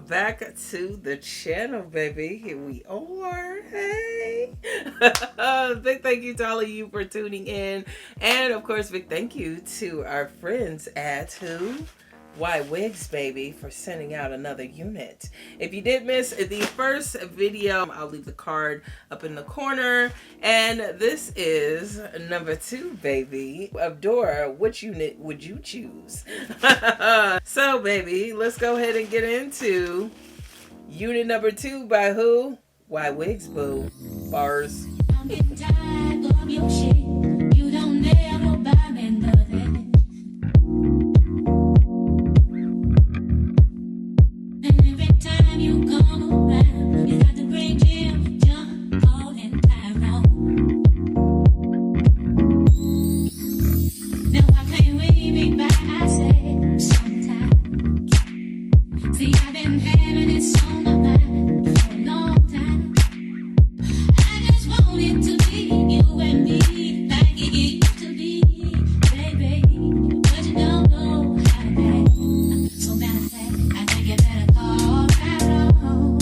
back to the channel, baby. Here we are. Hey. Big thank you to all of you for tuning in. And of course, big thank you to our friends at who? YWigs, baby, for sending out another unit. If you did miss the first video, I'll leave the card up in the corner. And this is number 2, baby, of Dora. Which unit would you choose? So, baby, let's go ahead and get into unit number 2 by who? YWigs Bob. Bars. I'm getting tired of your shit. You don't never buy me nothing. And every time you come around, you got to bring Jim, John, Paul, and Tyrone. Now I can't wait me by, I say, sometimes. See, I've been having it on my mind for a long time. I just want it to be you and me, like it used to be, baby. But you don't know how to act. So matter of fact, I think you better call Tyrone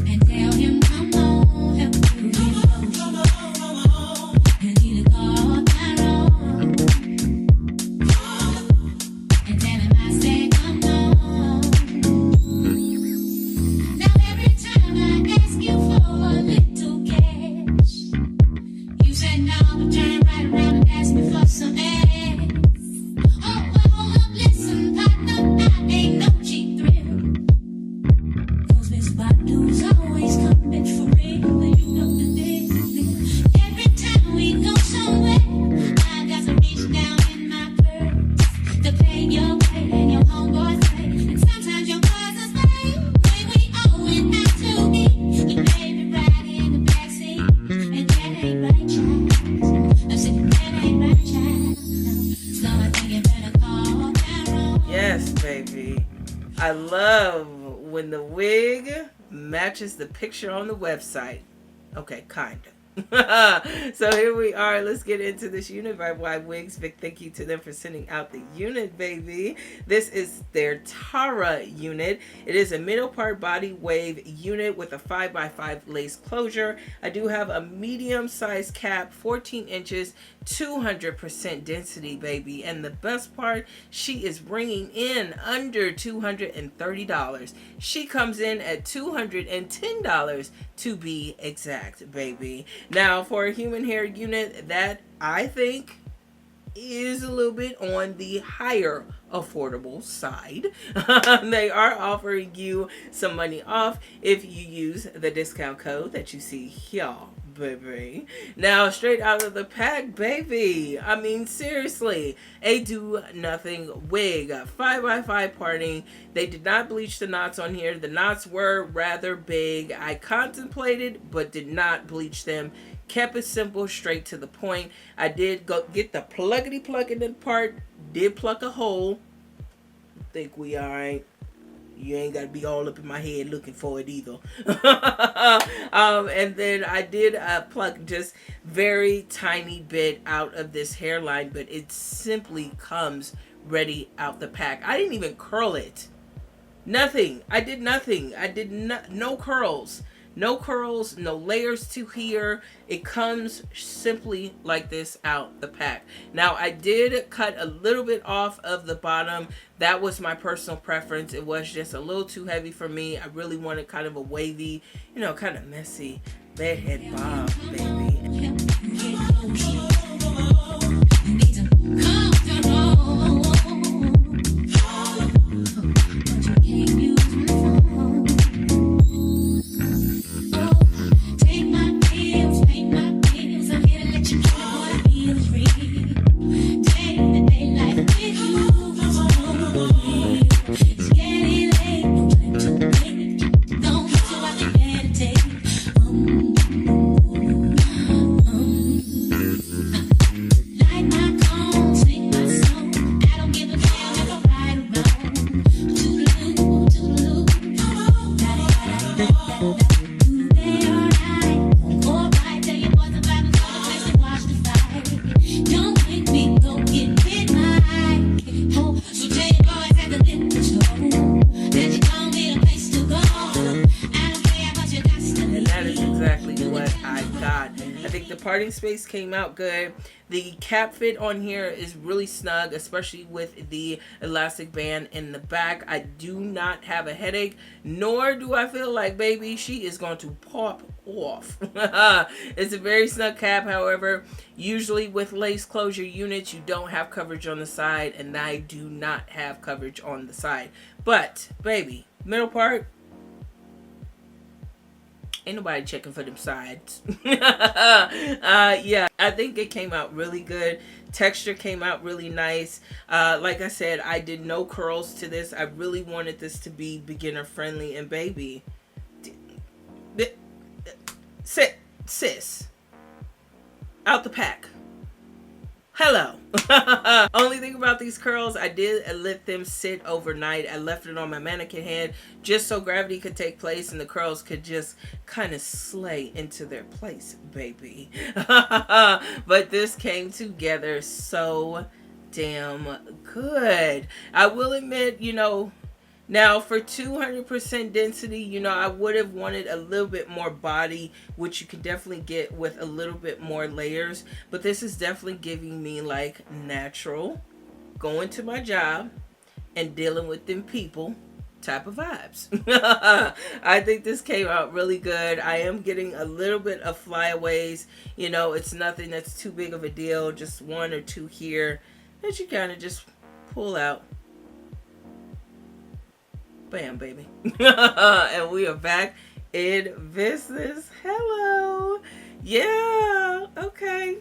and tell him, come on, help you get close. You need to call Tyrone and tell him I say, come on. Now every time I ask you for a little cash, you say no, but turn right around and ask me for some ass. Oh, well, hold up, listen, partner, I ain't no cheap thrill. 'Cause Miss Badu's always coming for real, and you know the deal. Every time we go somewhere, I got to reach down in my purse to pay your way and your homeboy's way. And sometimes your boys are staying when we all went out to eat. The baby ride in the backseat, and that ain't right, child. I said that ain't right, child. So I think you better call Tyrone. Yes, baby. I love when the wig matches the picture on the website. Okay, kind of. So here we are. Let's get into this unit by YWigs. Big thank you to them for sending out the unit, baby. This is their Tara unit. It is a middle part body wave unit with a 5x5 lace closure. I do have a medium size cap, 14 inches, 200% density, baby. And the best part, she is bringing in under $230. She comes in at $210 to be exact, baby. Now, for a human hair unit, that I think is a little bit on the higher affordable side. They are offering you some money off if you use the discount code that you see here, baby. Now, straight out of the pack, baby. I mean, seriously, a do nothing wig, 5x5 parting. They did not bleach the knots on here. The knots were rather big. I contemplated but did not bleach them. Kept it simple, straight to the point. I did go get the pluggity plugging part. Did pluck a hole. Think we alright. You ain't got to be all up in my head looking for it either. And then I did pluck just very tiny bit out of this hairline, but it simply comes ready out the pack. I didn't even curl it. Nothing. I did nothing. I did no curls. No curls, no layers to here. It comes simply like this out the pack. Now, I did cut a little bit off of the bottom. That was my personal preference. It was just a little too heavy for me. I really wanted kind of a wavy, you know, kind of messy bedhead bob, baby. think the parting space came out good. The cap fit on here is really snug, especially with the elastic band in the back. I do not have a headache, nor do I feel like, baby, she is going to pop off. It's a very snug cap. However, usually with lace closure units, you don't have coverage on the side, and I do not have coverage on the side. But, baby, middle part, ain't nobody checking for them sides. Yeah, I think it came out really good. Texture came out really nice. Like I said, I did no curls to this. I really wanted this to be beginner friendly. And baby, sit, sis, out the pack. Hello. Only thing about these curls, I did let them sit overnight. I left it on my mannequin head just so gravity could take place and the curls could just kind of slay into their place, baby. But this came together so damn good. I will admit, you know, now for 200% density, you know, I would have wanted a little bit more body, which you can definitely get with a little bit more layers. But this is definitely giving me like natural, going to my job and dealing with them people type of vibes. I think this came out really good. I am getting a little bit of flyaways. You know, it's nothing that's too big of a deal. Just one or two here that you kind of just pull out. Bam, baby. And we are back in business. Hello. Yeah. Okay.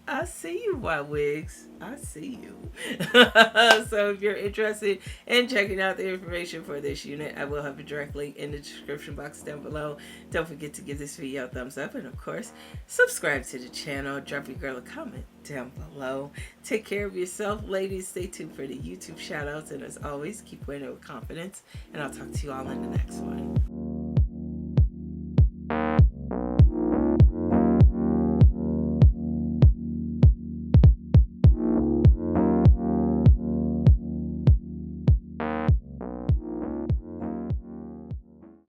I see you, YWigs. I see you. So if you're interested in checking out the information for this unit, I will have a direct link in the description box down below. Don't forget to give this video a thumbs up, and of course, subscribe to the channel. Drop your girl a comment down below. Take care of yourself, ladies. Stay tuned for the YouTube shout outs, and as always, keep wearing it with confidence, and I'll talk to you all in the next one.